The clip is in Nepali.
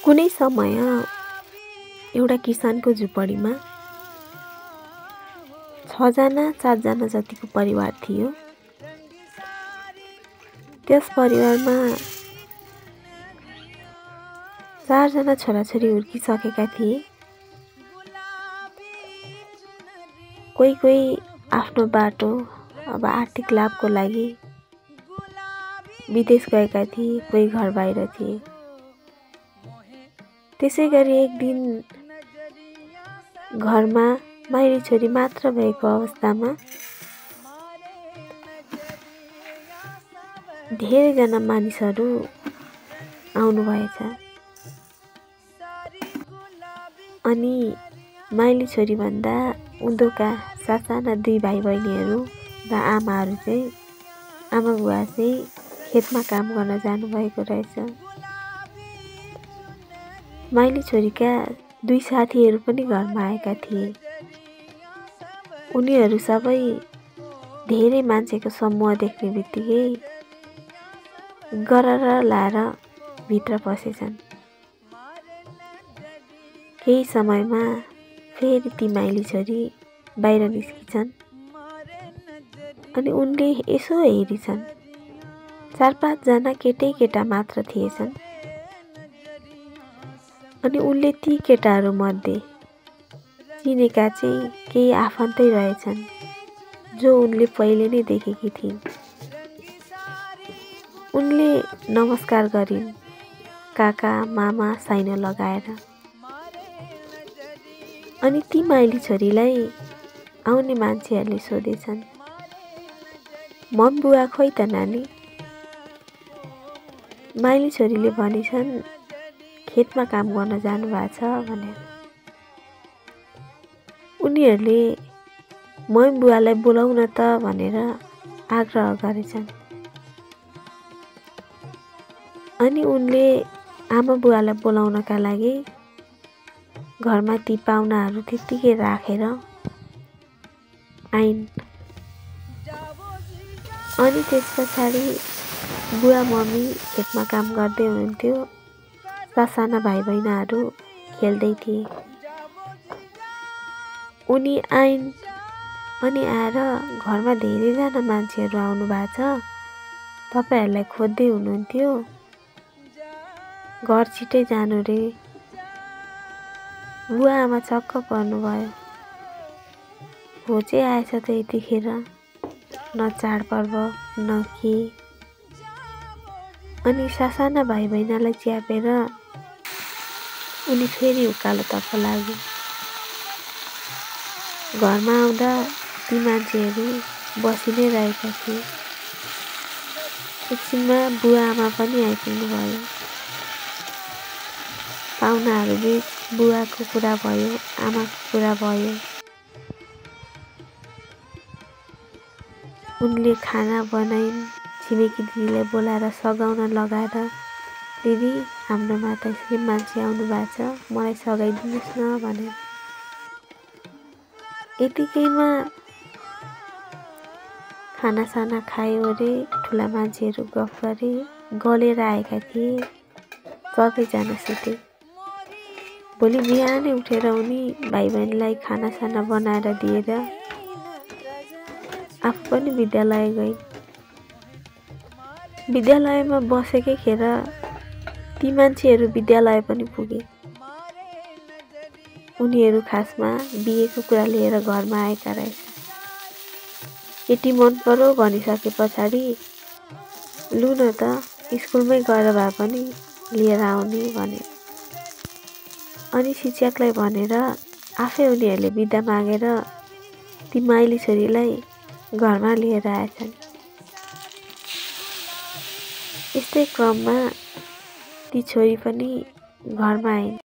कुनै समय एउटा किसानको झुपडीमा 6 जना 7 जना जतिको परिवार थियो। त्यस परिवारमा 4 जना छोराछोरी हुर्किसकेका थिए। कोही आफ्नो बाटो अब आर्थिक लाभको लागि विदेश गएका थिए, कोही घर बाहिर थिए। त्यसै गरी एक दिन घरमा माइली छोरी मात्र भएको अवस्थामा धेरैजना मानिसहरू आउनुभएछ। अनि माइली छोरी भन्दा उँधोका सासाना 2 भाइ बहिनीहरू र आमाहरू चाहिँ आमा बुवा चाहिँ खेतमा काम गर्न जानुभएको रहेछ। माइली छोरीका 2 साथीहरू पनि घरमा आएका थिए। उनीहरू सबै धेरै मान्छेको समूह देख्ने बित्तिकै गरर लाएर भित्र पसेछन्। केही समयमा फेरि ती माइली छोरी बाहिर निस्किन्छन्। अनि उनले यसो हेरिछन्, 4-5 जना केटा मात्र थिएछन्। अनि उनले ती केटाहरू मध्ये चिनेका चाहिँ केही आफन्तै रहेछन्, जो उनले पहिले नै देखेकी थिइन्। उनले नमस्कार गरिन्, काका मामा साइन लगाएर। अनि ती माइली छोरीलाई आउने मान्छेहरूले सोधेछन्, मम बुवा खोइ त नानी? माइली छोरीले भनेछन्, खेतमा काम गर्न जानु भएको छ भनेर। उनीहरूले मम बुवालाई बोलाउन त भनेर आग्रह गरेछन्। अनि उनले आमा बुवालाई बोलाउनका लागि घरमा ती पाहुनाहरू त्यत्तिकै राखेर आइन्। अनि त्यस पछाडि बुवा मम्मी खेतमा काम गर्दै हुनुहुन्थ्यो। सासाना भाइ बहिनीहरू खेल्दै थिए। उनी आइन्। अनि आएर घरमा धेरैजना मान्छेहरू आउनु भएको छ, तपाईहरूलाई खोज्दै हुनुहुन्थ्यो, घर छिटै जानु रे। बुवा आमा छक्क पर्नुभयो। भोजै आएछ त यतिखेर, न चाडपर्व न के। अनि सासाना भाइ बहिनीलाई च्यापेर उनी फेरि उकालोतर्फ लागे। घरमा आउँदा ती मान्छेहरू बसि नै रहेका थिए। एकछिनमा बुवा आमा पनि आइपुग्नु भयो। पाहुनाहरू बीच बुवाको कुरा भयो, आमाको कुरा भयो। उनले खाना बनाइन्। छिमेकी दिदीलाई बोलाएर सघाउन लगाएर, दिदी हाम्रोमा त यसरी मान्छे आउनु भएको छ, मलाई सघाइदिनुहोस् न भनेर। यतिकैमा खानासाना खायो रे, ठुला मान्छेहरू गफ गरे, गलेर आएका थिए। सबैजना सुते। भोलि बिहानै उठेर उनी भाइ बहिनीलाई खानासाना बनाएर दिएर आफू पनि विद्यालय गइन्। विद्यालयमा बसेकै खेर ती मान्छेहरू विद्यालय पनि पुगे। उनीहरू खासमा बिहेको कुरा लिएर घरमा आएका रहेछ। केटी मन पर्यो भनिसके पछाडि लु न त स्कुलमै गएर भए पनि लिएर आउने भने। अनि शिक्षकलाई भनेर आफै उनीहरूले बिदा मागेर ती माइली छोरीलाई घरमा लिएर आएछन्। यस्तै क्रममा ती छोरी पनि घरमा आइन्।